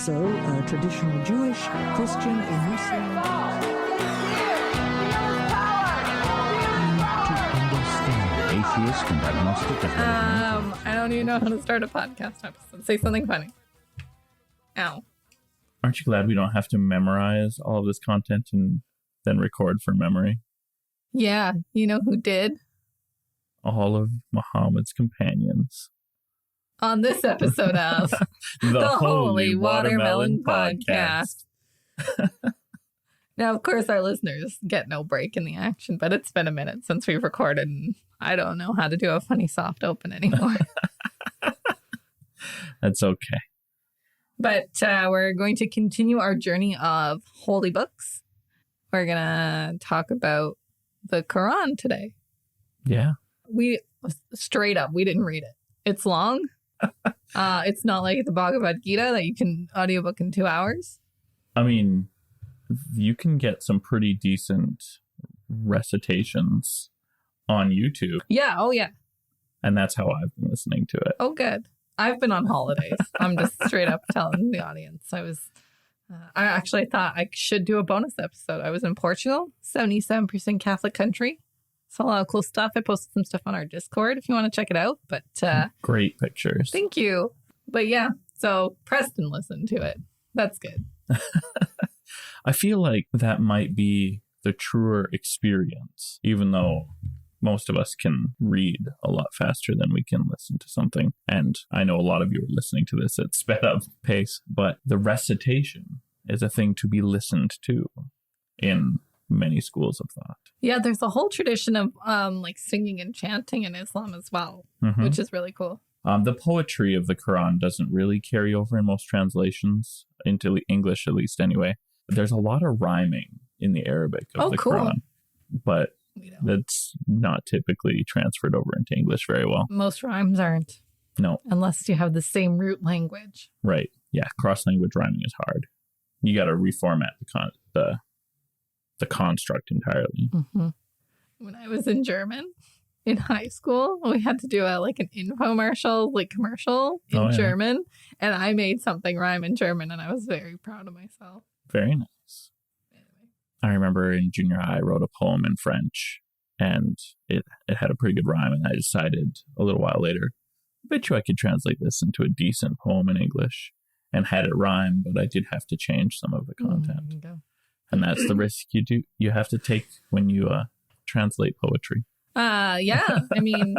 So, traditional Jewish, Christian, or Muslim. Atheist and agnostic. I don't even know how to start a podcast episode. Say something funny. Ow. Aren't you glad we don't have to memorize all of this content and then record for memory? Yeah, you know who did? All of Muhammad's companions. On this episode of the Holy Watermelon Podcast. Now, of course, our listeners get no break in the action, but it's been a minute since we've recorded, and I don't know how to do a funny soft open anymore. That's okay. But we're going to continue our journey of holy books. We're going to talk about the Quran today. Yeah. We straight up, we didn't read it. It's long. It's not like the Bhagavad Gita that you can audiobook in 2 hours. I mean, you can get some pretty decent recitations on YouTube. Yeah. Oh, yeah. And that's how I've been listening to it. Oh, good. I've been on holidays. I'm just straight up telling the audience. I actually thought I should do a bonus episode. I was in Portugal, 77% Catholic country. Saw a lot of cool stuff. I posted some stuff on our Discord if you want to check it out. But great pictures. Thank you. But yeah, so Preston listened to it. That's good. I feel like that might be the truer experience, even though most of us can read a lot faster than we can listen to something. And I know a lot of you are listening to this at sped up pace, but the recitation is a thing to be listened to in many schools of thought. Yeah, there's a whole tradition of like singing and chanting in Islam as well, which is really cool. The poetry of the Quran doesn't really carry over in most translations, into English at least anyway. There's a lot of rhyming in the Arabic of the Quran, but that's not typically transferred over into English very well. Most rhymes aren't. No. Unless you have the same root language. Right. Yeah. Cross-language rhyming is hard. You got to reformat the construct entirely. Mm-hmm. When I was in German in high school, we had to do an infomercial, commercial in German. And I made something rhyme in German, and I was very proud of myself. Very nice. Anyway. I remember in junior high, I wrote a poem in French, and it had a pretty good rhyme. And I decided a little while later, I bet you I could translate this into a decent poem in English, and had it rhyme, but I did have to change some of the content. And that's the risk you have to take when you translate poetry. Yeah. I mean,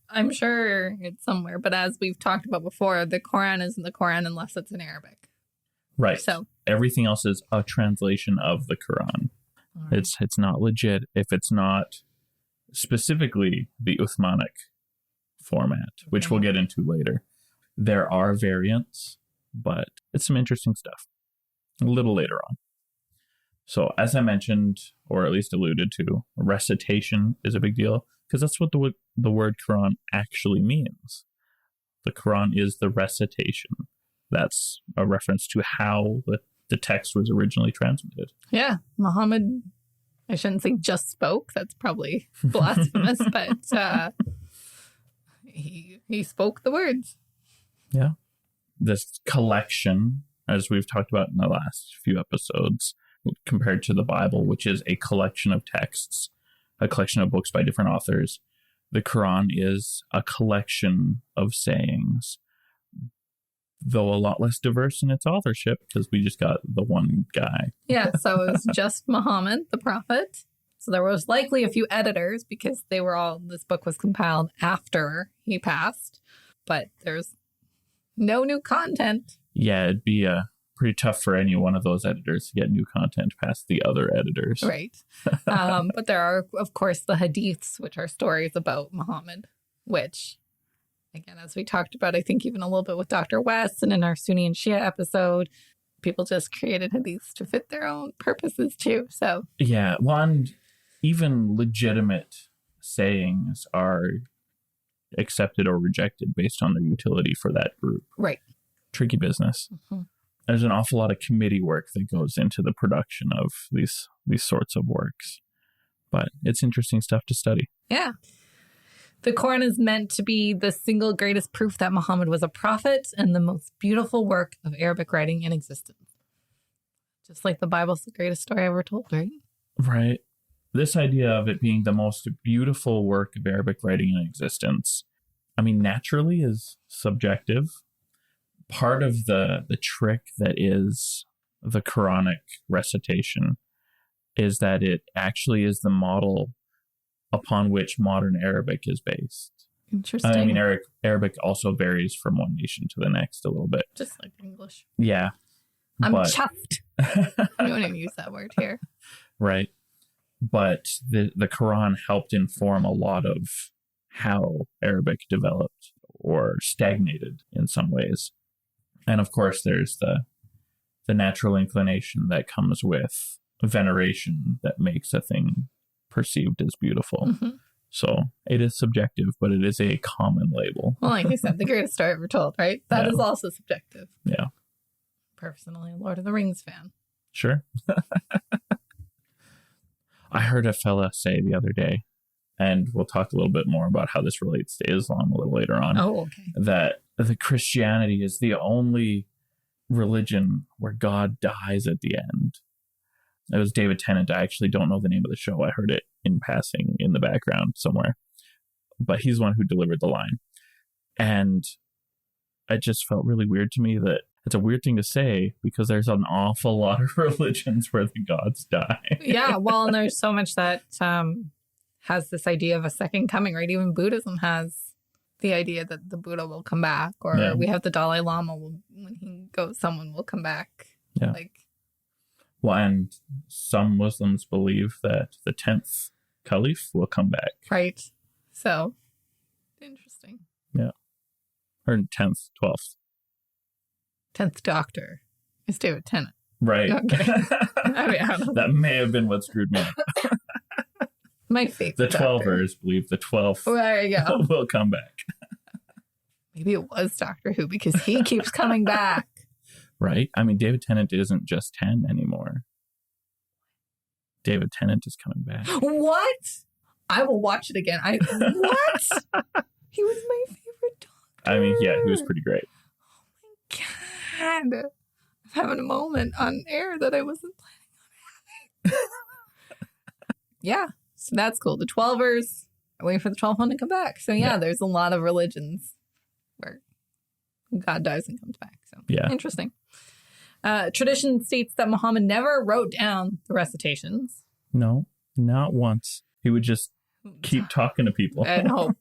I'm sure it's somewhere, but as we've talked about before, the Quran isn't the Quran unless it's in Arabic. Right. So everything else is a translation of the Quran. Right. It's not legit if it's not specifically the Uthmanic format, which we'll get into later. There are variants, but it's some interesting stuff a little later on. So as I mentioned, or at least alluded to, recitation is a big deal because that's what the word Quran actually means. The Quran is the recitation. That's a reference to how the text was originally transmitted. Yeah, Mohammad, I shouldn't say just spoke. That's probably blasphemous, but he spoke the words. Yeah. This collection, as we've talked about in the last few episodes, compared to the Bible, which is a collection of texts, a collection of books by different authors, the Quran is a collection of sayings, though a lot less diverse in its authorship because we just got the one guy. Yeah, so it was just Muhammad, the prophet. So there was likely a few editors because this book was compiled after he passed, but there's no new content. Yeah, it'd be pretty tough for any one of those editors to get new content past the other editors. Right. But there are, of course, the hadiths, which are stories about Muhammad, which, again, as we talked about, I think even a little bit with Dr. West and in our Sunni and Shia episode, people just created hadiths to fit their own purposes too. So yeah, and even legitimate sayings are accepted or rejected based on their utility for that group. Right. Tricky business. Mm-hmm. There's an awful lot of committee work that goes into the production of these sorts of works. But it's interesting stuff to study. Yeah. The Quran is meant to be the single greatest proof that Muhammad was a prophet and the most beautiful work of Arabic writing in existence. Just like the Bible's the greatest story ever told, right? Right. This idea of it being the most beautiful work of Arabic writing in existence, I mean, naturally is subjective. Part of the trick that is the Quranic recitation is that it actually is the model upon which modern Arabic is based. Interesting. I mean, Arabic also varies from one nation to the next a little bit. Just like English. Yeah. I'm chuffed. I don't even use that word here. Right. But the Quran helped inform a lot of how Arabic developed or stagnated in some ways. And of course, there's the natural inclination that comes with veneration that makes a thing perceived as beautiful. Mm-hmm. So it is subjective, but it is a common label. Well, like you said, the greatest story ever told, right? That is also subjective. Yeah. Personally, a Lord of the Rings fan. Sure. I heard a fella say the other day, and we'll talk a little bit more about how this relates to Islam a little later on. Oh, okay. That the Christianity is the only religion where God dies at the end. It was David Tennant. I actually don't know the name of the show. I heard it in passing in the background somewhere. But he's the one who delivered the line. And it just felt really weird to me that it's a weird thing to say because there's an awful lot of religions where the gods die. Yeah, well, and there's so much that has this idea of a second coming, right? Even Buddhism has the idea that the Buddha will come back, or we have the Dalai Lama when he goes, someone will come back. Yeah. Well, and some Muslims believe that the 10th caliph will come back. Right. So, interesting. Yeah. Or 10th, 12th. 10th Doctor is David Tennant. Right. Okay. I mean, I don't know. That may have been what screwed me up. My favorite. The Twelvers believe the 12th there you go. will come back. Maybe it was Doctor Who because he keeps coming back. Right? I mean, David Tennant isn't just 10 anymore. David Tennant is coming back. What? I will watch it again. What? He was my favorite Doctor. I mean, yeah, he was pretty great. Oh my God. I'm having a moment on air that I wasn't planning on having. Yeah. So that's cool. The 12ers are waiting for the 12th one to come back. So yeah, there's a lot of religions where God dies and comes back. So interesting. Tradition states that Muhammad never wrote down the recitations. No, not once. He would just keep talking to people. And hope.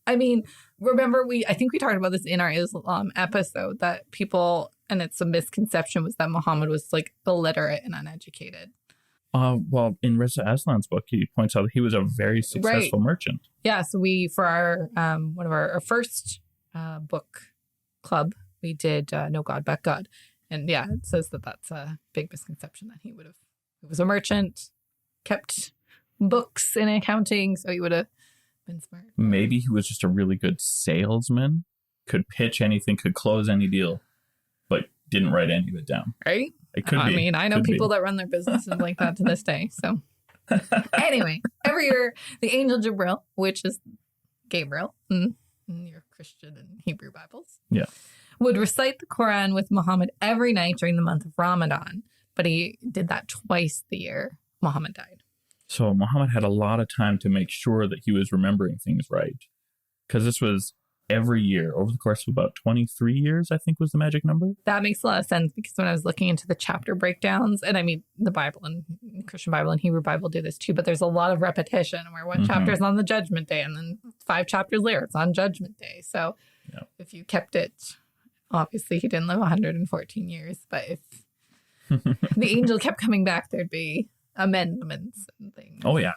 I mean, remember, I think we talked about this in our Islam episode, that people, and it's a misconception, was that Muhammad was like illiterate and uneducated. Well, in Reza Aslan's book, he points out that he was a very successful merchant. Yeah, so for our one of our first book club, we did No God But God. And yeah, it says that that's a big misconception, that he was a merchant, kept books in accounting, so he would have been smart. Maybe he was just a really good salesman, could pitch anything, could close any deal, but didn't write any of it down. Right? It could be. I mean, I know people that run their businesses like that to this day. So anyway, every year, the angel Gabriel, which is Gabriel in your Christian and Hebrew Bibles, would recite the Quran with Muhammad every night during the month of Ramadan. But he did that twice the year Muhammad died. So Muhammad had a lot of time to make sure that he was remembering things right. Because this was every year over the course of about 23 years, I think was the magic number. That makes a lot of sense, because when I was looking into the chapter breakdowns, and I mean, the Bible and Christian Bible and Hebrew Bible do this too, but there's a lot of repetition where one chapter is on the Judgment Day and then 5 chapters later it's on Judgment Day. So if you kept it, obviously he didn't live 114 years, but if the angel kept coming back, there'd be amendments and things. Oh, yeah.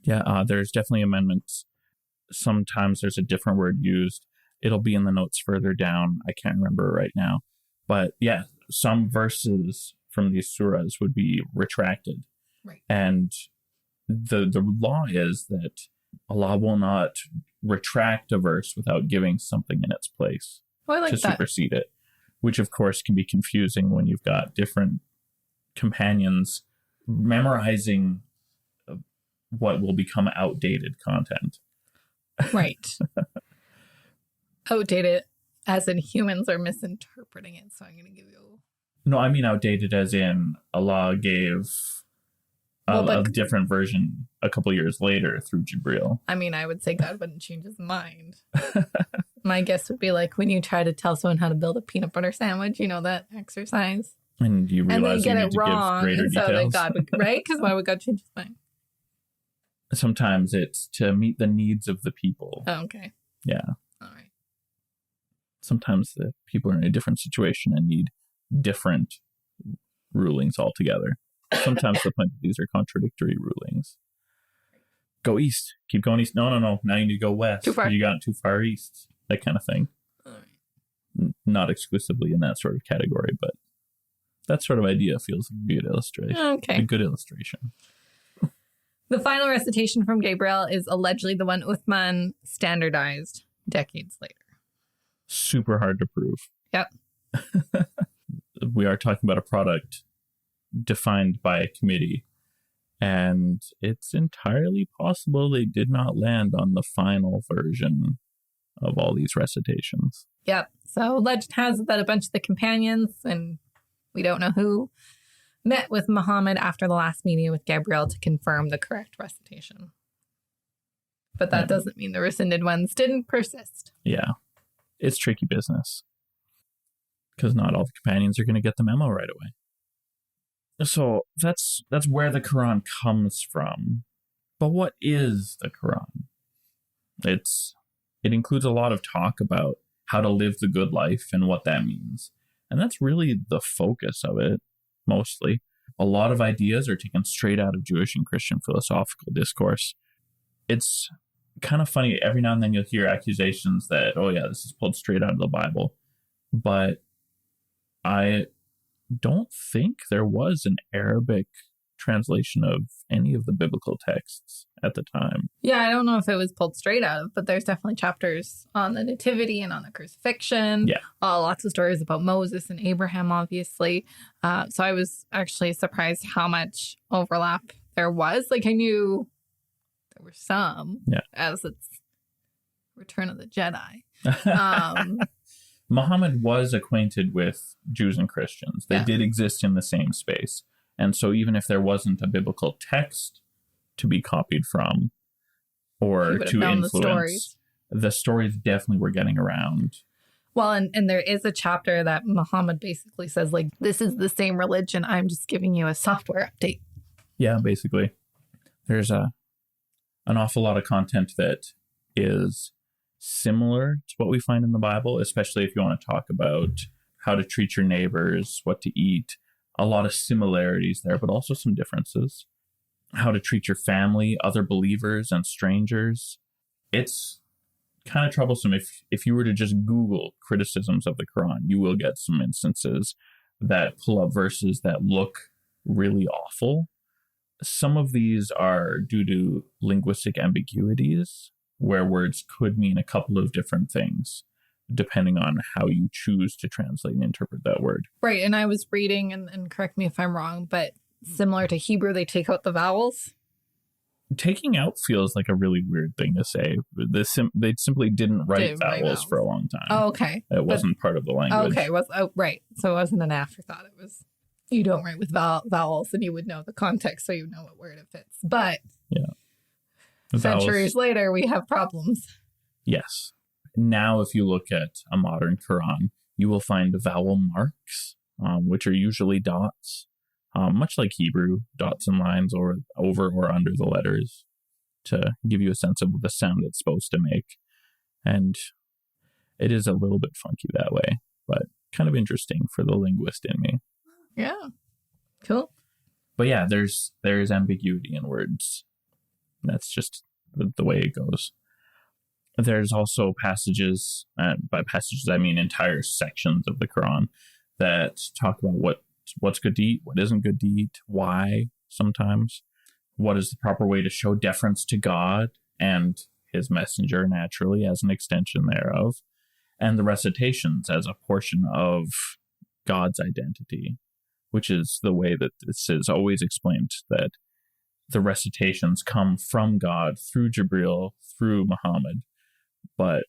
Yeah, there's definitely amendments. Sometimes there's a different word used. It'll be in the notes further down. I can't remember right now. But yeah, some verses from these surahs would be retracted. Right. And the law is that Allah will not retract a verse without giving something in its place to supersede it, which of course can be confusing when you've got different companions memorizing what will become outdated content. Right. Outdated as in humans are misinterpreting it. So I'm going to give you... No, I mean outdated as in Allah gave a different version a couple years later through Gabriel. I mean, I would say God wouldn't change his mind. My guess would be like when you try to tell someone how to build a peanut butter sandwich, you know, that exercise. And you realize you need to give greater and so details. God would, right? Because why would God change his mind? Sometimes it's to meet the needs of the people. Oh, okay. Yeah. All right. Sometimes the people are in a different situation and need different rulings altogether. Sometimes the point that these are contradictory rulings. Go east. Keep going east. No. Now you need to go west. Too far. You got too far east. That kind of thing. All right. Not exclusively in that sort of category, but that sort of idea feels a good illustration. Okay. A good illustration. The final recitation from Gabriel is allegedly the one Uthman standardized decades later. Super hard to prove. Yep. We are talking about a product defined by a committee, and it's entirely possible they did not land on the final version of all these recitations. Yep. So legend has it that a bunch of the companions, and we don't know who, met with Muhammad after the last meeting with Gabriel to confirm the correct recitation. But that doesn't mean the rescinded ones didn't persist. Yeah. It's tricky business. Because not all the companions are going to get the memo right away. So that's where the Quran comes from. But what is the Quran? It includes a lot of talk about how to live the good life and what that means. And that's really the focus of it, mostly. A lot of ideas are taken straight out of Jewish and Christian philosophical discourse. It's kind of funny. Every now and then you'll hear accusations that, oh yeah, this is pulled straight out of the Bible. But I don't think there was an Arabic translation of any of the biblical texts at the time. Yeah, I don't know if it was pulled straight out of, but there's definitely chapters on the nativity and on the crucifixion. Yeah. Lots of stories about Moses and Abraham, obviously. So I was actually surprised how much overlap there was. Like, I knew there were some, as it's Return of the Jedi. Muhammad was acquainted with Jews and Christians. They did exist in the same space. And so even if there wasn't a biblical text to be copied from or to influence, the stories definitely were getting around. Well, and there is a chapter that Muhammad basically says, like, this is the same religion. I'm just giving you a software update. Yeah, basically. There's an awful lot of content that is similar to what we find in the Bible, especially if you want to talk about how to treat your neighbors, what to eat. A lot of similarities there, but also some differences. How to treat your family, other believers, and strangers. It's kind of troublesome. If you were to just Google criticisms of the Quran, you will get some instances that pull up verses that look really awful. Some of these are due to linguistic ambiguities, where words could mean a couple of different things, depending on how you choose to translate and interpret that word. Right. And I was reading, and correct me if I'm wrong, but similar to Hebrew, they take out the vowels. Taking out feels like a really weird thing to say. They simply didn't write vowels for a long time. Oh, okay. It wasn't part of the language. Okay. Right. So it wasn't an afterthought. It was, you don't write with vowels, and you would know the context, so you know what word it fits. But centuries later, we have problems. Yes. Now, if you look at a modern Quran, you will find vowel marks, which are usually dots, much like Hebrew, dots and lines over or under the letters to give you a sense of the sound it's supposed to make. And it is a little bit funky that way, but kind of interesting for the linguist in me. Yeah. Cool. But yeah, there's ambiguity in words. That's just the way it goes. There's also passages, by passages I mean entire sections of the Quran, that talk about what's good to eat, what isn't good to eat, why sometimes, what is the proper way to show deference to God and his messenger, naturally, as an extension thereof, and the recitations as a portion of God's identity, which is the way that this is always explained, that the recitations come from God through Gabriel, through Muhammad, but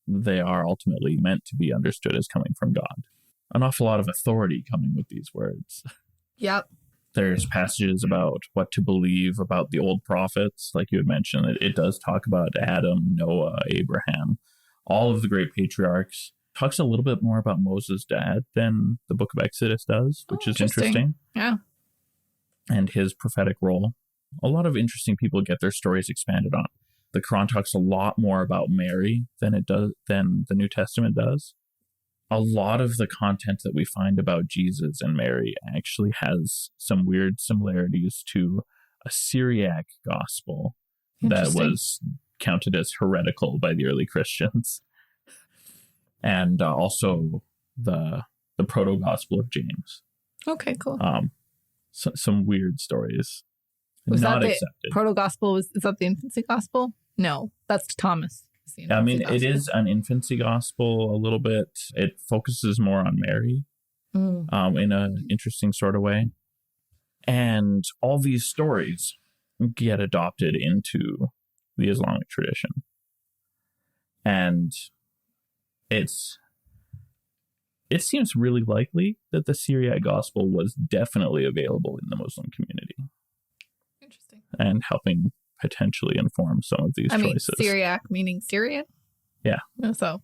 they are ultimately meant to be understood as coming from God. An awful lot of authority coming with these words. Yep. There's passages about what to believe about the old prophets, like you had mentioned. It does talk about Adam, Noah, Abraham, all of the great patriarchs. Talks a little bit more about Moses' dad than the book of Exodus does, which is interesting. Yeah. And his prophetic role. A lot of interesting people get their stories expanded on. The Quran talks a lot more about Mary than the New Testament does. A lot of the content that we find about Jesus and Mary actually has some weird similarities to a Syriac gospel that was counted as heretical by the early Christians. And also the proto-gospel of James. Okay, cool. Some weird stories. Was not that the accepted. proto-gospel? Is that the infancy gospel? No, that's Thomas. I mean, it is an infancy gospel a little bit. It focuses more on Mary in an interesting sort of way. And all these stories get adopted into the Islamic tradition. And it seems really likely that the Syriac gospel was definitely available in the Muslim community. Interesting. And helping potentially inform some of these choices. Syriac meaning Syria? Yeah. So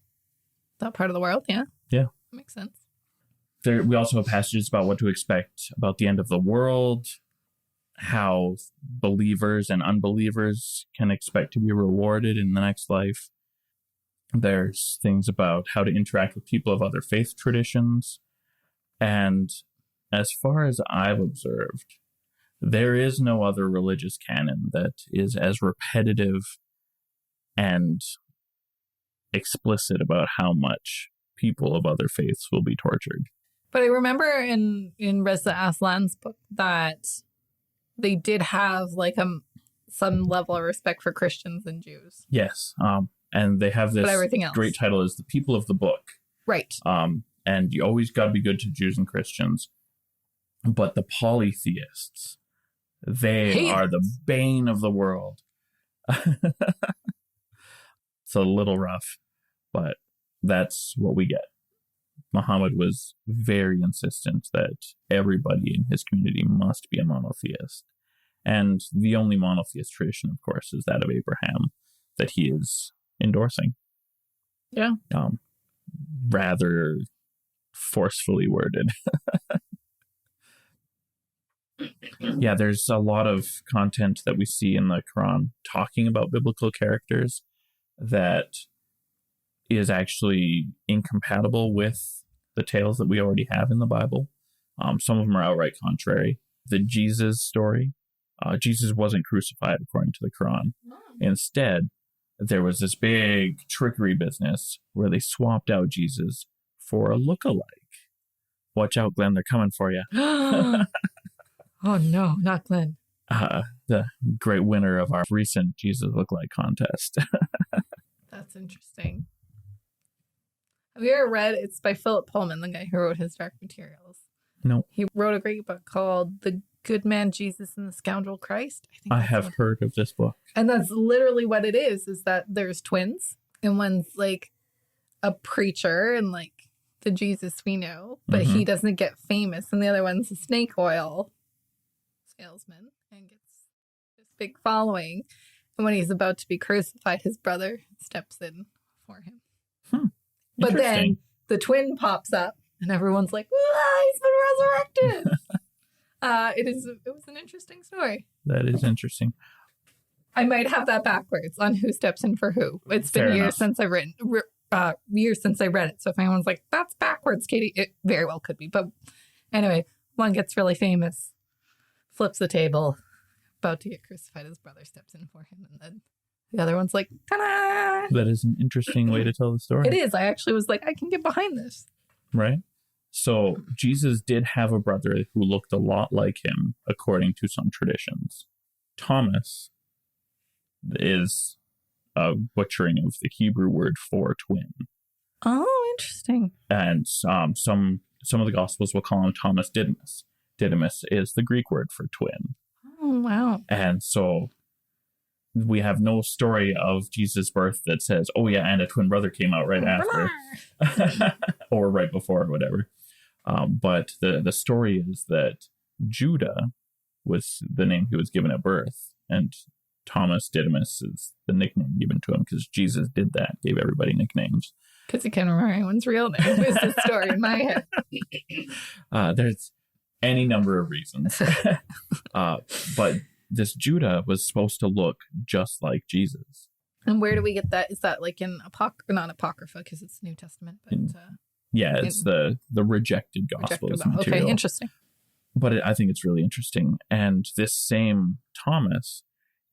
that part of the world, yeah. Yeah. Makes sense. We also have passages about what to expect about the end of the world, how believers and unbelievers can expect to be rewarded in the next life. There's things about how to interact with people of other faith traditions. And as far as I've observed, there is no other religious canon that is as repetitive and explicit about how much people of other faiths will be tortured. But I remember in Reza Aslan's book that they did have like some level of respect for Christians and Jews. Yes. And they have this great title is The People of the Book. Right. And you always got to be good to Jews and Christians. But the polytheists, they are the bane of the world. It's a little rough, but that's what we get. Muhammad was very insistent that everybody in his community must be a monotheist. And the only monotheist tradition, of course, is that of Abraham that he is endorsing. Yeah. Rather forcefully worded. Yeah, there's a lot of content that we see in the Quran talking about biblical characters that is actually incompatible with the tales that we already have in the Bible. Some of them are outright contrary. The Jesus story, Jesus wasn't crucified according to the Quran. Instead, there was this big trickery business where they swapped out Jesus for a look-alike. Watch out, Glenn, they're coming for you. Oh no, not Glenn. The great winner of our recent Jesus look-alike contest. That's interesting. Have you ever read, it's by Philip Pullman, the guy who wrote his Dark Materials. No. He wrote a great book called The Good Man Jesus and the Scoundrel Christ. I have heard of this book. And that's literally what it is that there's twins. And one's like a preacher and like the Jesus we know, but he doesn't get famous. And the other one's a snake oil salesman and gets this big following. And when he's about to be crucified, his brother steps in for him. But then the twin pops up and everyone's like, he's been resurrected. It was an interesting story. That is interesting. I might have that backwards on who steps in for who. It's been years since I've read it. So if anyone's like, that's backwards, Katie, it very well could be. But anyway, one gets really famous, flips the table, about to get crucified. His brother steps in for him. And then the other one's like, ta-da! That is an interesting way to tell the story. It is. I actually was like, I can get behind this. Right. So Jesus did have a brother who looked a lot like him, according to some traditions. Thomas is a butchering of the Hebrew word for twin. Oh, interesting. And some of the Gospels will call him Thomas Didymus. Didymus is the Greek word for twin. Oh, wow. And so we have no story of Jesus' birth that says, oh yeah, and a twin brother came out right after or right before or whatever. But the story is that Judah was the name he was given at birth, and Thomas Didymus is the nickname given to him because Jesus did that, gave everybody nicknames. Because he can't remember anyone's real name is the story in my head. There's any number of reasons. But this Judah was supposed to look just like Jesus. And where do we get that? Is that like in not Apocrypha because it's New Testament, but it's the rejected Gospels material. Okay, interesting. But I think it's really interesting. And this same Thomas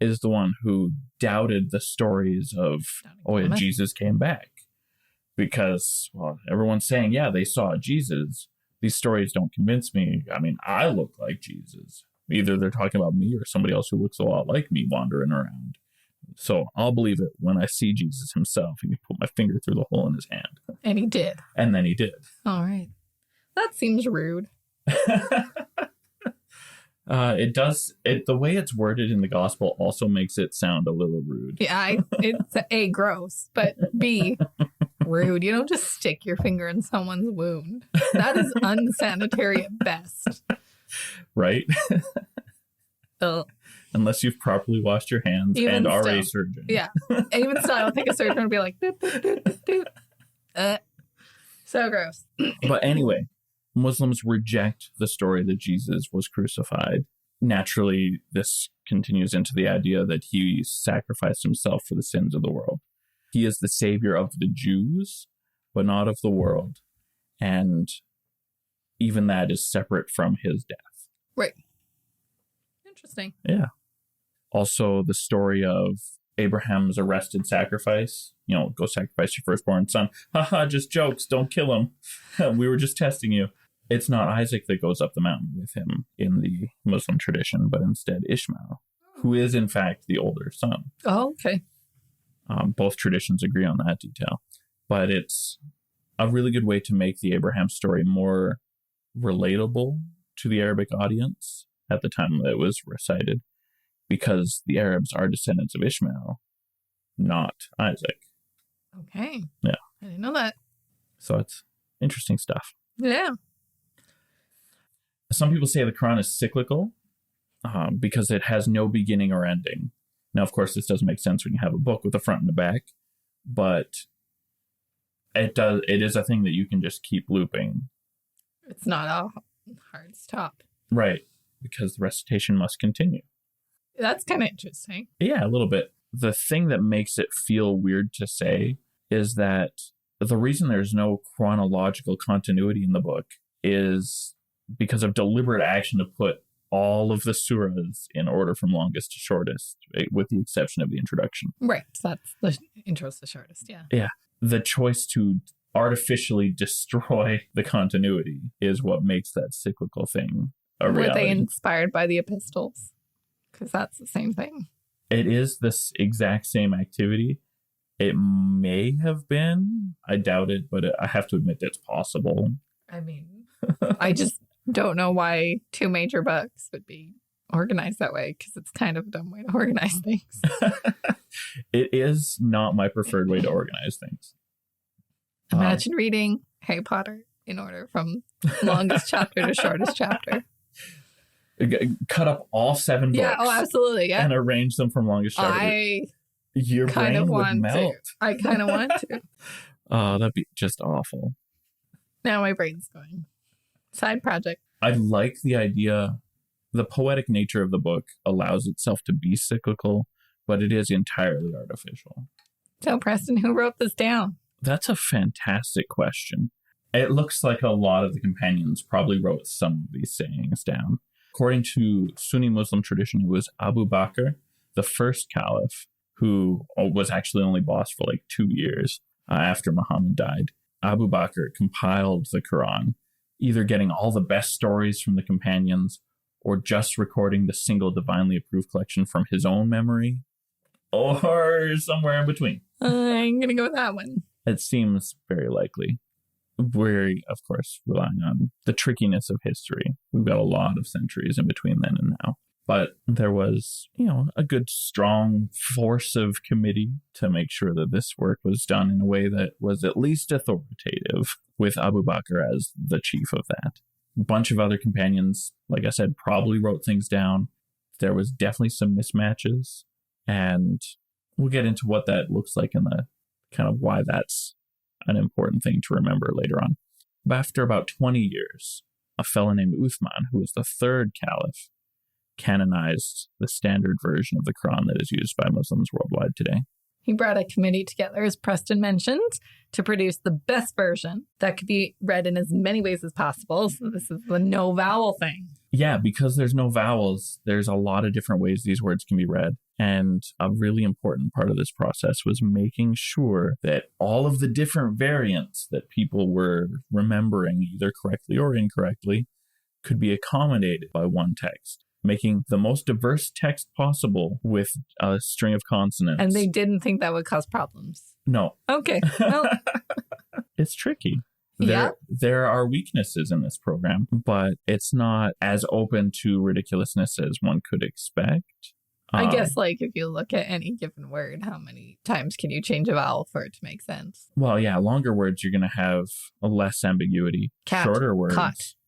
is the one who doubted the stories of, Jesus came back. Because, well, everyone's saying, yeah, they saw Jesus. These stories don't convince me. I mean, I look like Jesus. Either they're talking about me or somebody else who looks a lot like me wandering around. So I'll believe it when I see Jesus himself and he put my finger through the hole in his hand. And he did. And then he did. All right. That seems rude. It does. The way it's worded in the gospel also makes it sound a little rude. Yeah, it's A, gross, but B, rude. You don't just stick your finger in someone's wound. That is unsanitary at best. Right? Unless you've properly washed your hands and are a surgeon. Yeah. Even still, I don't think a surgeon would be like, doop, doop, doop, doop. So gross. But anyway, Muslims reject the story that Jesus was crucified. Naturally, this continues into the idea that he sacrificed himself for the sins of the world. He is the savior of the Jews, but not of the world. And even that is separate from his death. Right. Interesting. Yeah. Also, the story of Abraham's arrested sacrifice. Go sacrifice your firstborn son. Haha, just jokes. Don't kill him. We were just testing you. It's not Isaac that goes up the mountain with him in the Muslim tradition, but instead Ishmael, who is in fact the older son. Oh, okay. Both traditions agree on that detail. But it's a really good way to make the Abraham story more relatable to the Arabic audience at the time that it was recited, because the Arabs are descendants of Ishmael, not Isaac. Okay. Yeah. I didn't know that. So it's interesting stuff. Yeah. Some people say the Quran is cyclical because it has no beginning or ending. Now, of course, this doesn't make sense when you have a book with a front and a back, but it does. It is a thing that you can just keep looping. It's not a hard stop. Right, because the recitation must continue. That's kind of interesting. Yeah, a little bit. The thing that makes it feel weird to say is that the reason there's no chronological continuity in the book is because of deliberate action to put all of the surahs in order from longest to shortest, with the exception of the introduction. Right. So that's the intro's the shortest. Yeah. Yeah. The choice to artificially destroy the continuity is what makes that cyclical thing a reality. Were they inspired by the epistles? Because that's the same thing. It is this exact same activity. It may have been. I doubt it, but I have to admit it's possible. I mean, I just don't know why two major books would be organized that way, because it's kind of a dumb way to organize things. It is not my preferred way to organize things. Imagine reading Harry Potter in order from longest chapter to shortest chapter. Cut up all 7 books. Yeah, oh, absolutely, yeah. And arrange them from longest chapter. Your brain would melt. I kind of want to. Oh, that'd be just awful. Now my brain's going. Side project. I like the idea. The poetic nature of the book allows itself to be cyclical, but it is entirely artificial. So, Preston, who wrote this down? That's a fantastic question. It looks like a lot of the companions probably wrote some of these sayings down. According to Sunni Muslim tradition, it was Abu Bakr, the first caliph, who was actually only boss for like 2 years after Muhammad died. Abu Bakr compiled the Quran, either getting all the best stories from the companions or just recording the single divinely approved collection from his own memory, or somewhere in between. I'm going to go with that one. It seems very likely. We're, of course, relying on the trickiness of history. We've got a lot of centuries in between then and now. But there was, a good strong force of committee to make sure that this work was done in a way that was at least authoritative, with Abu Bakr as the chief of that. A bunch of other companions, like I said, probably wrote things down. There was definitely some mismatches, and we'll get into what that looks like in the kind of why that's an important thing to remember later on. But after about 20 years, a fellow named Uthman, who was the third caliph, canonized the standard version of the Quran that is used by Muslims worldwide today. He brought a committee together, as Preston mentioned, to produce the best version that could be read in as many ways as possible. So this is the no vowel thing. Yeah, because there's no vowels, there's a lot of different ways these words can be read. And a really important part of this process was making sure that all of the different variants that people were remembering, either correctly or incorrectly, could be accommodated by one text, making the most diverse text possible with a string of consonants. And they didn't think that would cause problems. No. Okay. Well, it's tricky. Yeah. There are weaknesses in this program, but it's not as open to ridiculousness as one could expect. I guess, if you look at any given word, how many times can you change a vowel for it to make sense? Well, yeah, longer words, you're going to have a less ambiguity. Cat, shorter words.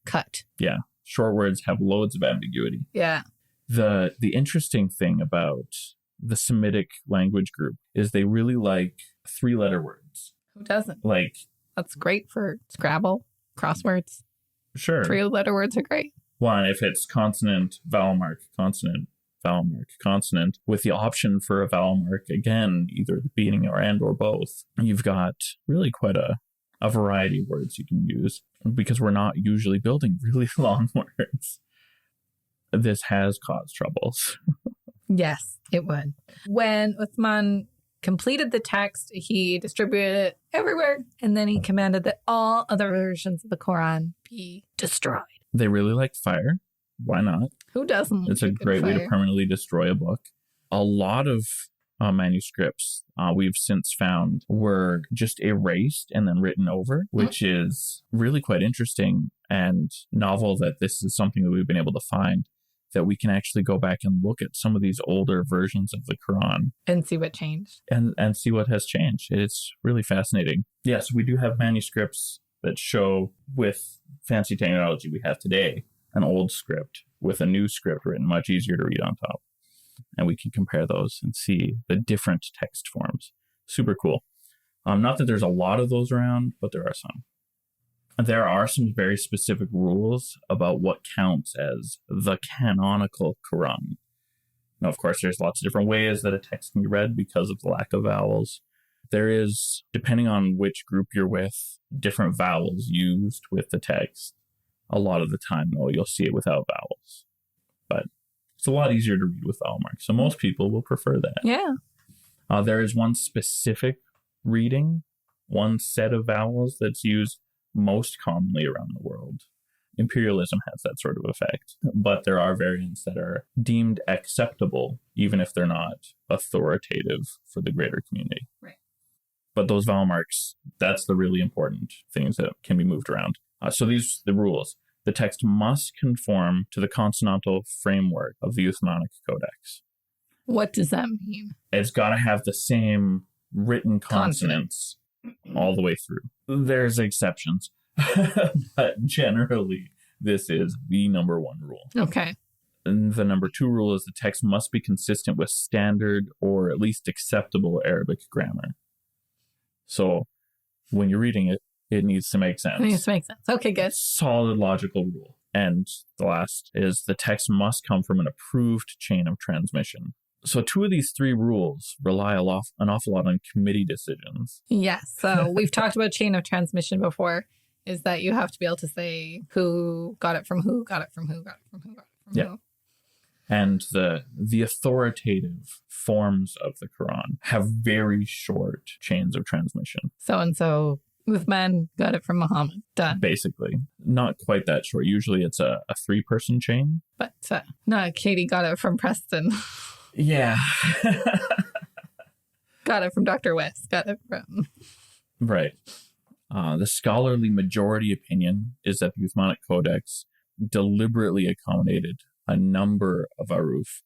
cut. Yeah. Short words have loads of ambiguity. Yeah. The interesting thing about the Semitic language group is they really like 3-letter words. Who doesn't? That's great for Scrabble, crosswords. Sure. 3-letter words are great. One, if it's consonant, vowel mark, consonant, vowel mark, consonant, with the option for a vowel mark, again, either the beginning or both, you've got really quite a variety of words you can use, because we're not usually building really long words. This has caused troubles. Yes, it would. When Uthman completed the text, he distributed it everywhere, and then he commanded that all other versions of the Quran be destroyed. They really liked fire. Why not? Who doesn't? It's a great way to permanently destroy a book. A lot of manuscripts we've since found were just erased and then written over, which is really quite interesting and novel that this is something that we've been able to find, that we can actually go back and look at some of these older versions of the Quran. And see what changed. And see what has changed. It's really fascinating. Yes, we do have manuscripts that show, with fancy technology we have today, an old script with a new script written much easier to read on top. And we can compare those and see the different text forms. Super cool. Not that there's a lot of those around, but there are some. There are some very specific rules about what counts as the canonical Quran. Now, of course, there's lots of different ways that a text can be read because of the lack of vowels. There is, depending on which group you're with, different vowels used with the text. A lot of the time, though, you'll see it without vowels. But it's a lot easier to read with vowel marks, so most people will prefer that. Yeah. There is one specific reading, one set of vowels that's used most commonly around the world. Imperialism has that sort of effect, but there are variants that are deemed acceptable, even if they're not authoritative for the greater community. Right. But those vowel marks, that's the really important things that can be moved around. So these are the rules. The text must conform to the consonantal framework of the Uthmanic codex. What does that mean? It's got to have the same written consonants all the way through. There's exceptions, but generally, this is the number one rule. Okay. And the number 2 rule is the text must be consistent with standard or at least acceptable Arabic grammar. So when you're reading it, it needs to make sense. It needs to make sense. Okay, good. Solid logical rule. And the last is the text must come from an approved chain of transmission. So 2 of these 3 rules rely an awful lot on committee decisions. Yes. So we've talked about chain of transmission before, is that you have to be able to say who got it from who, got it from who, got it from who, got it from who. And the authoritative forms of the Quran have very short chains of transmission. So-and-so Uthman got it from Mohammad. Done. Basically. Not quite that short. Usually it's a 3-person chain. But no, Katie got it from Preston. Yeah. Got it from Dr. West. Got it from... Right. The scholarly majority opinion is that the Uthmanic Codex deliberately accommodated a number of aruf.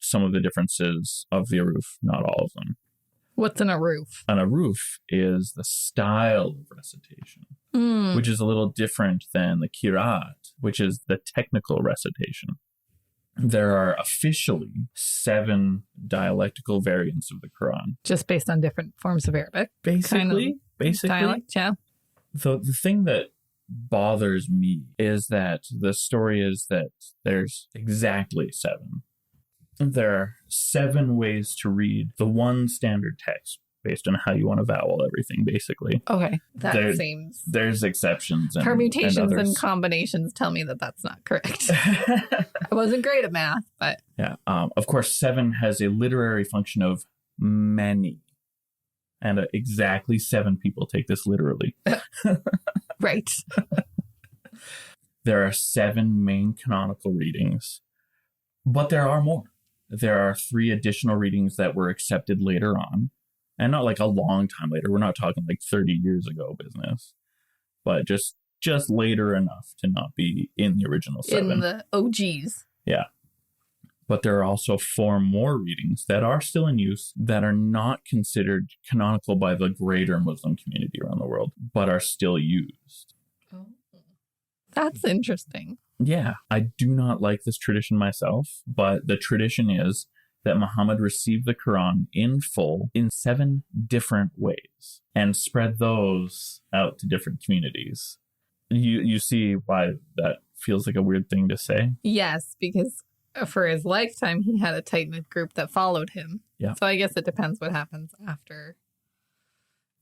Some of the differences of the aruf, not all of them. What's an aruf? An aruf is the style of recitation, which is a little different than the qira'at, which is the technical recitation. There are officially 7 dialectical variants of the Quran. Just based on different forms of Arabic? Basically. Dialect, yeah. The thing that bothers me is that the story is that there's exactly 7. There are 7 ways to read the one standard text based on how you want to vowel everything, basically. Okay, that seems... There's exceptions. Permutations and combinations tell me that that's not correct. I wasn't great at math, but... Yeah, of course, 7 has a literary function of many. And exactly 7 people take this literally. Right. There are 7 main canonical readings, but there are more. There are 3 additional readings that were accepted later on, and not like a long time later. We're not talking like 30 years ago business, but just later enough to not be in the original 7. In the OGs. Yeah. But there are also 4 more readings that are still in use that are not considered canonical by the greater Muslim community around the world, but are still used. Oh, that's interesting. Yeah, I do not like this tradition myself, but the tradition is that Muhammad received the Quran in full in 7 different ways and spread those out to different communities. You see why that feels like a weird thing to say? Yes, because for his lifetime, he had a tight-knit group that followed him. Yeah. So I guess it depends what happens after.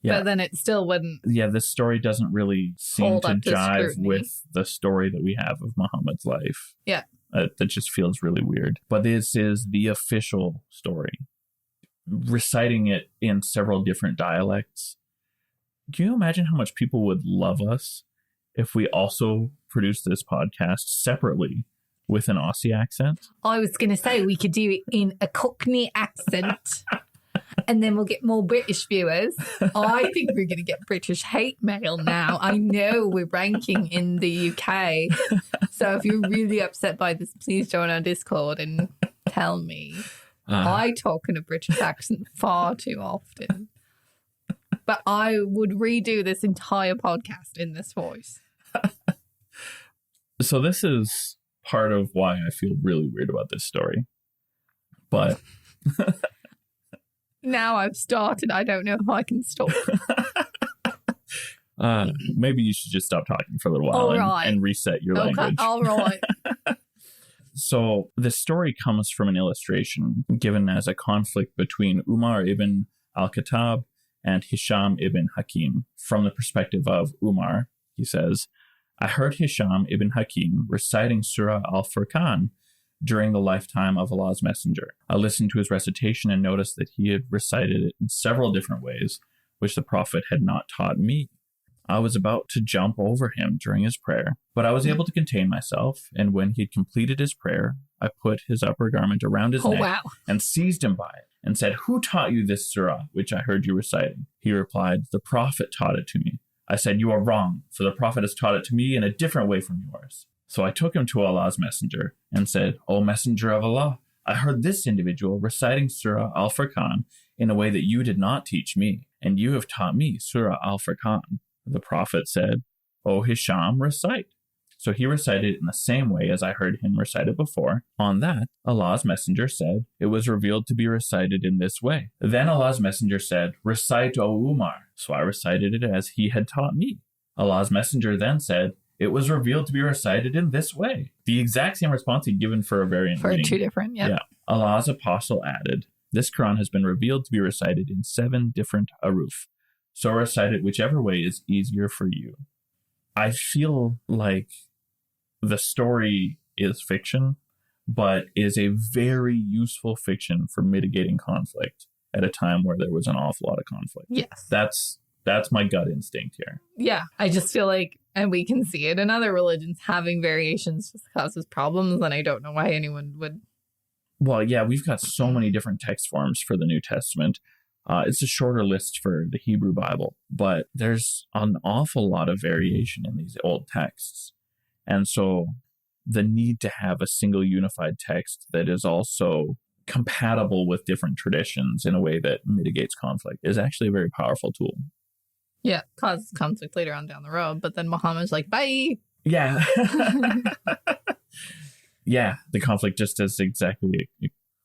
Yeah. But then it still wouldn't. Yeah, this story doesn't really seem to jive with the story that we have of Muhammad's life. Yeah. That just feels really weird. But this is the official story. Reciting it in several different dialects. Can you imagine how much people would love us if we also produced this podcast separately with an Aussie accent? I was going to say we could do it in a Cockney accent. And then we'll get more British viewers. I think we're going to get British hate mail now. I know we're ranking in the UK. So if you're really upset by this, please join our Discord and tell me. I talk in a British accent far too often. But I would redo this entire podcast in this voice. So this is part of why I feel really weird about this story. But... Now I've started. I don't know if I can stop. Maybe you should just stop talking for a little while and reset your language. All right. So the story comes from an illustration given as a conflict between Umar ibn al-Khattab and Hisham ibn Hakim. From the perspective of Umar, he says, I heard Hisham ibn Hakim reciting Surah Al-Furqan during the lifetime of Allah's Messenger. I listened to his recitation and noticed that he had recited it in several different ways, which the Prophet had not taught me. I was about to jump over him during his prayer, but I was able to contain myself, and when he had completed his prayer, I put his upper garment around his neck and seized him by it, and said, Who taught you this surah, which I heard you reciting? He replied, The Prophet taught it to me. I said, You are wrong, for the Prophet has taught it to me in a different way from yours. So I took him to Allah's Messenger and said, O Messenger of Allah, I heard this individual reciting Surah Al-Furqan in a way that you did not teach me, and you have taught me Surah Al-Furqan. The Prophet said, O Hisham, recite. So he recited it in the same way as I heard him recite it before. On that, Allah's Messenger said, It was revealed to be recited in this way. Then Allah's Messenger said, Recite, O Umar. So I recited it as he had taught me. Allah's Messenger then said, It was revealed to be recited in this way. The exact same response he'd given for a variant reading. For 2 different, yeah. Allah's apostle added, This Quran has been revealed to be recited in 7 different aruf. So recite it whichever way is easier for you. I feel like the story is fiction, but is a very useful fiction for mitigating conflict at a time where there was an awful lot of conflict. Yes. That's my gut instinct here. Yeah. I just feel like, and we can see it in other religions, having variations just causes problems, and I don't know why anyone would. Well, yeah, we've got so many different text forms for the New Testament. It's a shorter list for the Hebrew Bible, but there's an awful lot of variation in these old texts. And so the need to have a single unified text that is also compatible with different traditions in a way that mitigates conflict is actually a very powerful tool. Yeah, causes conflict later on down the road, but then Muhammad's like, bye. Yeah. Yeah, the conflict just is exactly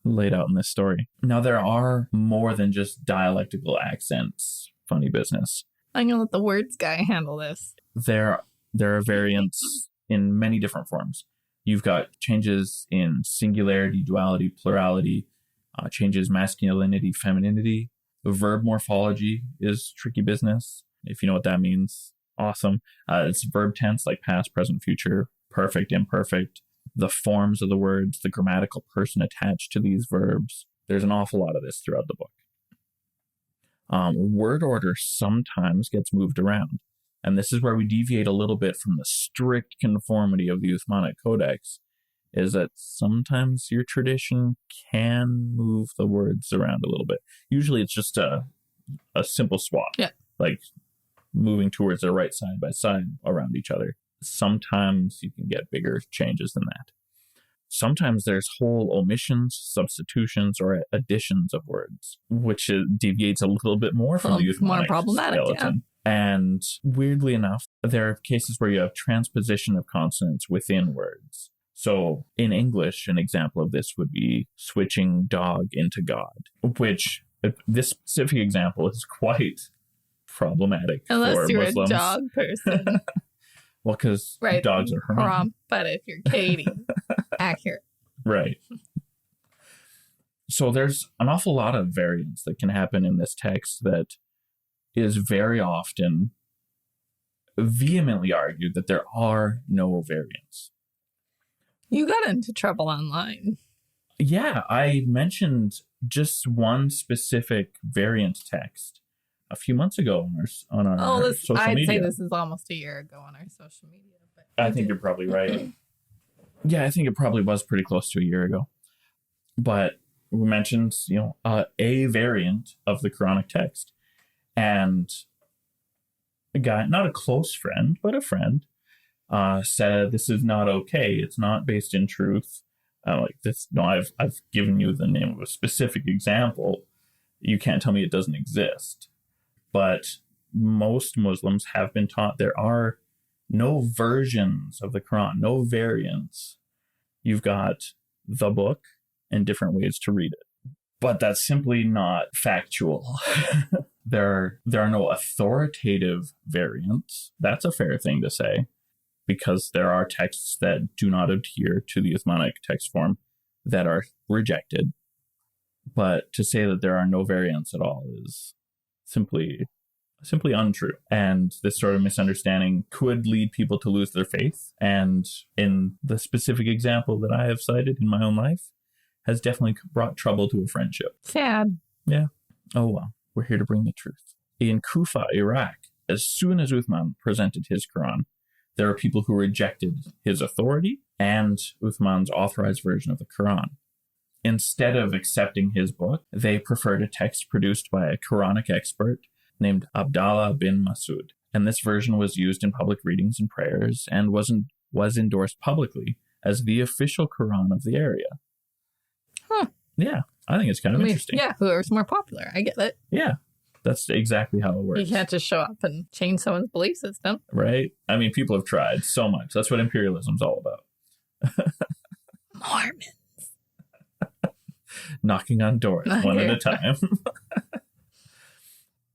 laid out in this story. Now, there are more than just dialectical accents. Funny business. I'm going to let the words guy handle this. There are variants in many different forms. You've got changes in singularity, duality, plurality, changes masculinity, femininity. The verb morphology is tricky business. If you know what that means, awesome. It's verb tense, like past, present, future, perfect, imperfect. The forms of the words, the grammatical person attached to these verbs. There's an awful lot of this throughout the book. Word order sometimes gets moved around. And this is where we deviate a little bit from the strict conformity of the Uthmanic Codex, is that sometimes your tradition can move the words around a little bit. Usually it's just a simple swap. Yeah. Like moving towards the right side by side around each other. Sometimes you can get bigger changes than that. Sometimes there's whole omissions, substitutions, or additions of words, which deviates a little bit more from the Uthmanic more problematic skeleton. Yeah. And weirdly enough, there are cases where you have transposition of consonants within words. So in English, an example of this would be switching dog into God, which this specific example is quite problematic unless for you're Muslims. A dog person. Well, because dogs are haram. But if you're Katie, accurate. Right. So there's an awful lot of variance that can happen in this text that is very often vehemently argued that there are no variants. You got into trouble online. Yeah, I mentioned just one specific variant text a few months ago on our social media. I'd say this is almost a year ago on our social media. But I think you're probably right. Yeah, I think it probably was pretty close to a year ago. But we mentioned, a variant of the Quranic text. And a guy, not a close friend, but a friend, said, this is not okay. It's not based in truth. Like this. No, I've given you the name of a specific example. You can't tell me it doesn't exist. But most Muslims have been taught there are no versions of the Quran, no variants. You've got the book and different ways to read it. But that's simply not factual. There are no authoritative variants. That's a fair thing to say, because there are texts that do not adhere to the Uthmanic text form that are rejected. But to say that there are no variants at all is simply untrue. And this sort of misunderstanding could lead people to lose their faith. And in the specific example that I have cited in my own life, has definitely brought trouble to a friendship. Sad. Yeah. Oh, well. We're here to bring the truth. In Kufa, Iraq, as soon as Uthman presented his Quran, there were people who rejected his authority and Uthman's authorized version of the Quran. Instead of accepting his book, they preferred a text produced by a Quranic expert named Abdallah bin Masud. And this version was used in public readings and prayers and was endorsed publicly as the official Quran of the area. Huh. Yeah, I think it's kind of interesting. Yeah, whoever's more popular. I get it. Yeah, that's exactly how it works. You can't just show up and change someone's belief system. Right? I mean, people have tried so much. That's what imperialism's all about. Mormons. Knocking on doors one at a time.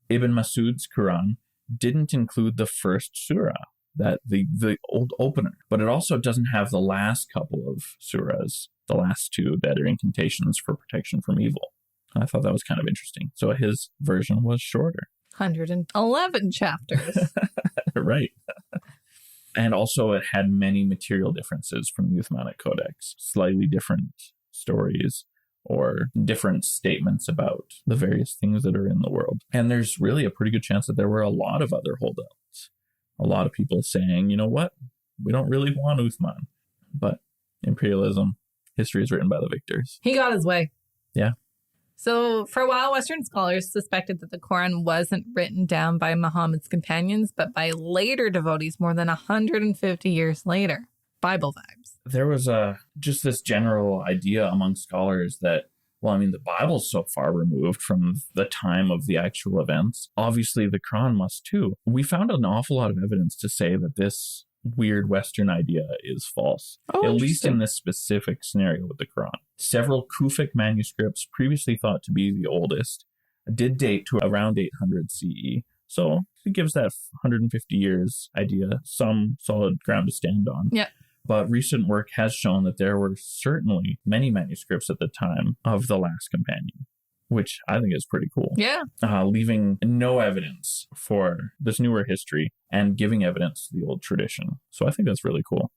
Ibn Masud's Quran didn't include the first surah, that the old opener, but it also doesn't have the last couple of surahs, the last two that are incantations for protection from evil. I thought that was kind of interesting. So his version was shorter. 111 chapters. Right. And also it had many material differences from the Uthmanic Codex, slightly different stories or different statements about the various things that are in the world. And there's really a pretty good chance that there were a lot of other holdouts. A lot of people saying, you know what, we don't really want Uthman. But imperialism, history is written by the victors. He got his way. Yeah. So for a while, Western scholars suspected that the Quran wasn't written down by Muhammad's companions, but by later devotees more than 150 years later. Bible vibes. There was just this general idea among scholars that, well, I mean, the Bible's so far removed from the time of the actual events. Obviously, the Quran must too. We found an awful lot of evidence to say that this weird Western idea is false, at least in this specific scenario with the Quran. Several Kufic manuscripts, previously thought to be the oldest, did date to around 800 CE. So it gives that 150 years idea some solid ground to stand on. Yeah. But recent work has shown that there were certainly many manuscripts at the time of the last companion, which I think is pretty cool. Yeah. Leaving no evidence for this newer history and giving evidence to the old tradition. So I think that's really cool.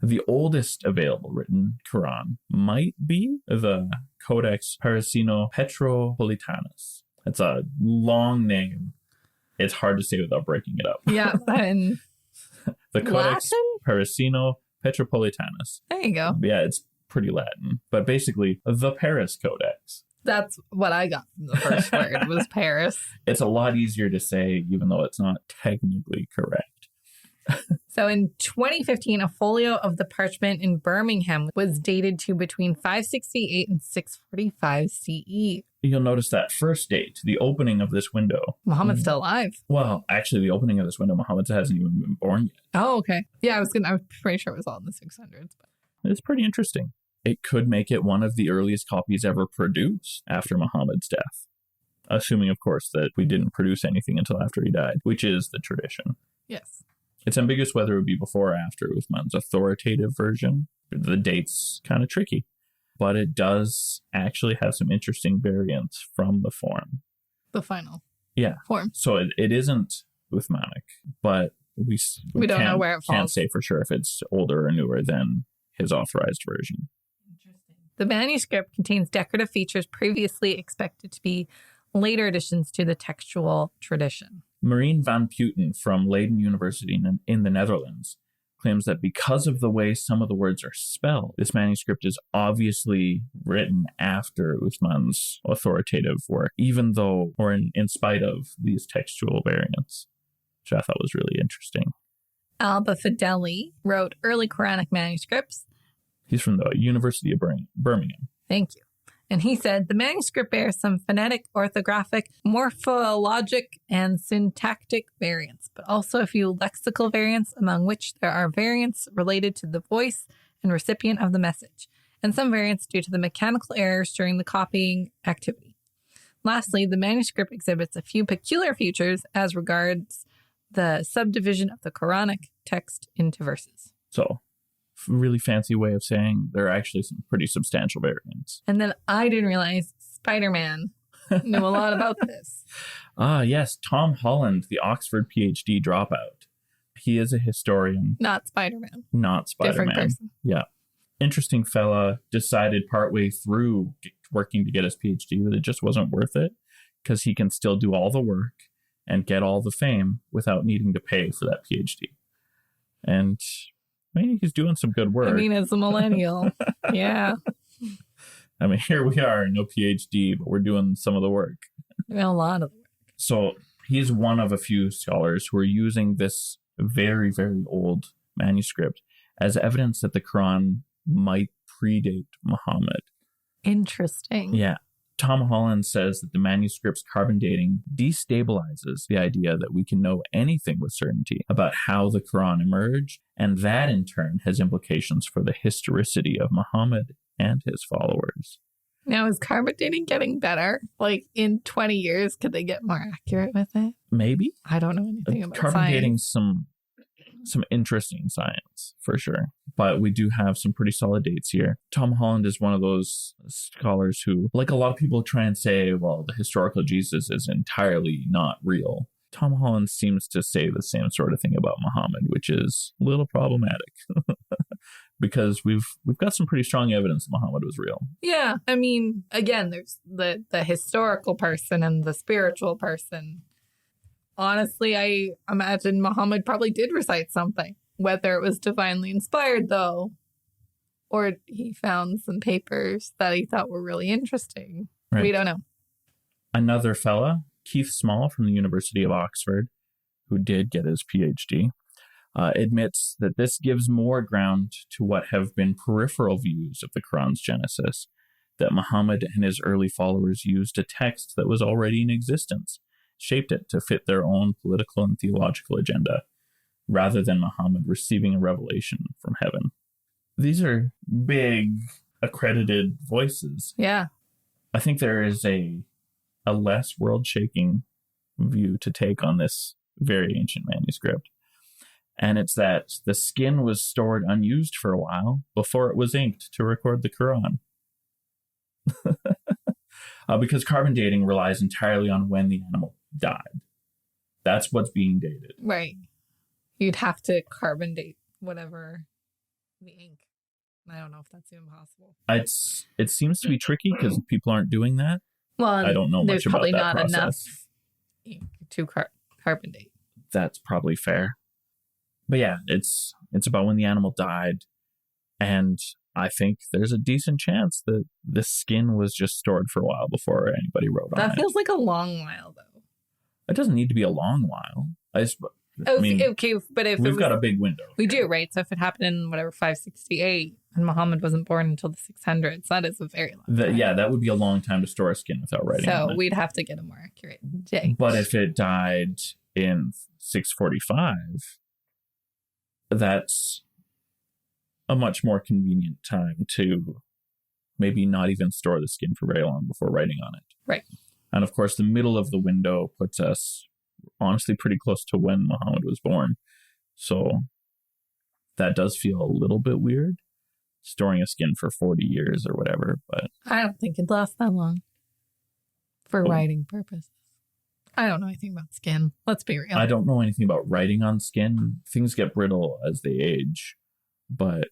The oldest available written Quran might be the Codex Parisino-Petropolitanus. It's a long name. It's hard to say without breaking it up. Yeah. And the Codex Parisino-Petropolitanus. There you go. Yeah, it's pretty Latin. But basically, the Paris Codex. That's what I got from the first word, was Paris. It's a lot easier to say, even though it's not technically correct. So in 2015, a folio of the parchment in Birmingham was dated to between 568 and 645 CE. You'll notice that first date, the opening of this window. Muhammad's still alive. Well, actually, the opening of this window, Muhammad hasn't even been born yet. Oh, okay. Yeah, I was pretty sure it was all in the 600s. But it's pretty interesting. It could make it one of the earliest copies ever produced after Muhammad's death. Assuming, of course, that we didn't produce anything until after he died, which is the tradition. Yes. It's ambiguous whether it would be before or after Uthman's authoritative version. The date's kind of tricky, but it does actually have some interesting variants from the form. The final Yeah. form. So it isn't Uthmanic, but we don't know where it falls. Can't say for sure if it's older or newer than his authorized version. Interesting. The manuscript contains decorative features previously expected to be later additions to the textual tradition. Marien van Putten from Leiden University in the Netherlands claims that because of the way some of the words are spelled, this manuscript is obviously written after Uthman's authoritative work, even though, or in spite of, these textual variants, which I thought was really interesting. Alba Fideli wrote early Quranic manuscripts. He's from the University of Birmingham. Thank you. And he said, the manuscript bears some phonetic, orthographic, morphologic, and syntactic variants, but also a few lexical variants, among which there are variants related to the voice and recipient of the message, and some variants due to the mechanical errors during the copying activity. Lastly, the manuscript exhibits a few peculiar features as regards the subdivision of the Quranic text into verses. So, really fancy way of saying there are actually some pretty substantial variants. And then I didn't realize Spider-Man knew a lot about this. Yes, Tom Holland, the Oxford PhD dropout. He is a historian. Not Spider-Man. Not Spider-Man. Different person. Yeah. Interesting fella, decided partway through working to get his PhD that it just wasn't worth it because he can still do all the work and get all the fame without needing to pay for that PhD. And I mean, he's doing some good work. I mean, as a millennial. Yeah. I mean, here we are, no PhD, but we're doing some of the work. A lot of the work. So he's one of a few scholars who are using this very, very old manuscript as evidence that the Quran might predate Muhammad. Interesting. Yeah. Tom Holland says that the manuscript's carbon dating destabilizes the idea that we can know anything with certainty about how the Quran emerged, and that in turn has implications for the historicity of Muhammad and his followers. Now, is carbon dating getting better? Like in 20 years, could they get more accurate with it? Maybe. I don't know anything about carbon science. dating some interesting science for sure, but we do have some pretty solid dates here. Tom Holland is one of those scholars who, like a lot of people, try and say, well, the historical Jesus is entirely not real. Tom Holland seems to say the same sort of thing about Muhammad, which is a little problematic because we've got some pretty strong evidence that Muhammad was real. Yeah, I mean, again, there's the historical person and the spiritual person. Honestly, I imagine Muhammad probably did recite something, whether it was divinely inspired, though, or he found some papers that he thought were really interesting. Right. We don't know. Another fella, Keith Small from the University of Oxford, who did get his PhD, admits that this gives more ground to what have been peripheral views of the Quran's genesis, that Muhammad and his early followers used a text that was already in existence, shaped it to fit their own political and theological agenda, rather than Muhammad receiving a revelation from heaven. These are big, accredited voices. Yeah. I think there is a less world-shaking view to take on this very ancient manuscript. And it's that the skin was stored unused for a while before it was inked to record the Quran. Because carbon dating relies entirely on when the animal died. That's what's being dated. Right. You'd have to carbon date whatever the ink. I don't know if that's even possible. It seems to be tricky because people aren't doing that. Well, I don't know much about that process. There's probably not enough ink to carbon date. That's probably fair. But yeah, it's about when the animal died. And I think there's a decent chance that the skin was just stored for a while before anybody wrote on it. That feels like a long while, though. It doesn't need to be a long while. I mean, okay, but if we've got a big window. We do, right? So if it happened in 568 and Muhammad wasn't born until the 600s, that is a very long time. Yeah, that would be a long time to store a skin without writing on it. So we'd have to get a more accurate date. But if it died in 645, that's a much more convenient time to maybe not even store the skin for very long before writing on it. Right. And of course, the middle of the window puts us honestly pretty close to when Muhammad was born. So that does feel a little bit weird, storing a skin for 40 years or whatever. But I don't think it'd last that long for writing purposes. I don't know anything about skin. Let's be real. I don't know anything about writing on skin. Things get brittle as they age, but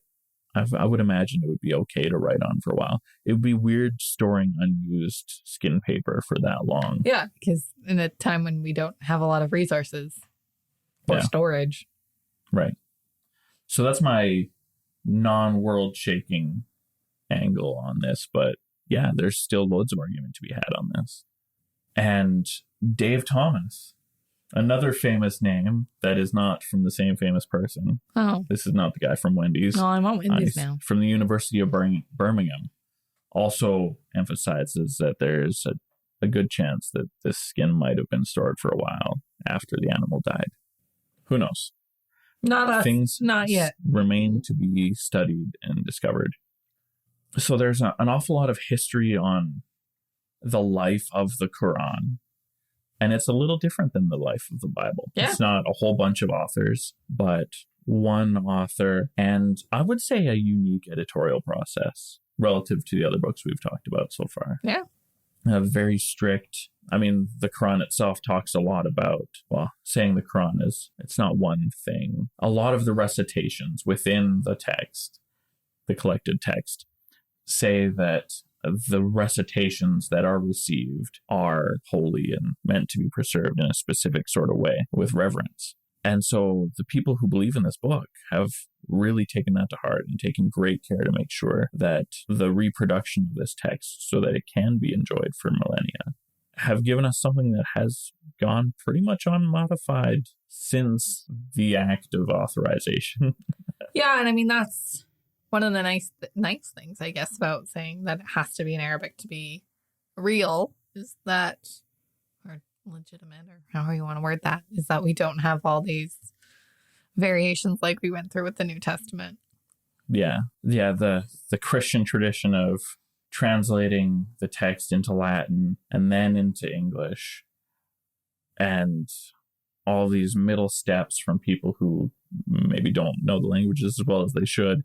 I would imagine it would be okay to write on for a while. It would be weird storing unused skin paper for that long. Yeah, because in a time when we don't have a lot of resources for storage. Right. So that's my non-world shaking angle on this. But yeah, there's still loads of argument to be had on this. And Dave Thomas, another famous name that is not from the same famous person. Oh. This is not the guy from Wendy's. No, I'm on Wendy's now. From the University of Birmingham. Also emphasizes that there's a good chance that this skin might have been stored for a while after the animal died. Who knows? Things not yet. Remain to be studied and discovered. So there's an awful lot of history on the life of the Quran. And it's a little different than the life of the Bible. Yeah. It's not a whole bunch of authors, but one author, and I would say a unique editorial process relative to the other books we've talked about so far. Yeah. Very strict. I mean, the Quran itself talks a lot about, saying the Quran it's not one thing. A lot of the recitations within the text, the collected text, say that the recitations that are received are holy and meant to be preserved in a specific sort of way with reverence. And so the people who believe in this book have really taken that to heart and taken great care to make sure that the reproduction of this text, so that it can be enjoyed for millennia, have given us something that has gone pretty much unmodified since the act of authorization. Yeah, and I mean, that's one of the nice things, I guess, about saying that it has to be in Arabic to be real is that, or legitimate, or however you want to word that, is that we don't have all these variations like we went through with the New Testament. Yeah. The Christian tradition of translating the text into Latin and then into English, and all these middle steps from people who maybe don't know the languages as well as they should.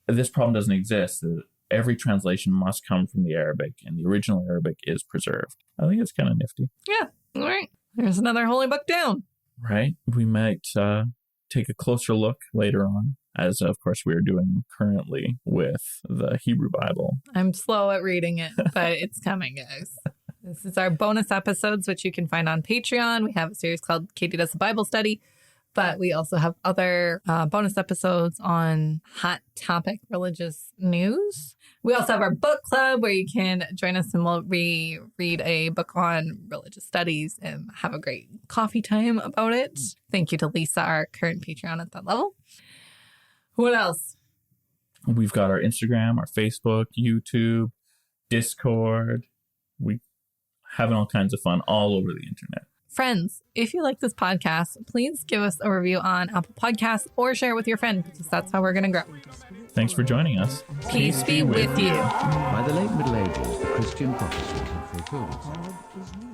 This problem doesn't exist. Every translation must come from the Arabic, and the original Arabic is preserved. I think it's kind of nifty. Yeah. All right. There's another holy book down. Right. We might take a closer look later on, as of course we are doing currently with the Hebrew Bible. I'm slow at reading it, but it's coming, guys. This is our bonus episodes, which you can find on Patreon. We have a series called Katie Does a Bible Study, but we also have other bonus episodes on hot topic religious news. We also have our book club where you can join us and we'll read a book on religious studies and have a great coffee time about it. Thank you to Lisa, our current Patreon at that level. What else? We've got our Instagram, our Facebook, YouTube, Discord. We having all kinds of fun all over the internet. Friends, if you like this podcast, please give us a review on Apple Podcasts or share it with your friend because that's how we're going to grow. Thanks for joining us. Peace be with you. By the late Middle Ages, the Christian prophecies had fulfilled itself. God is near.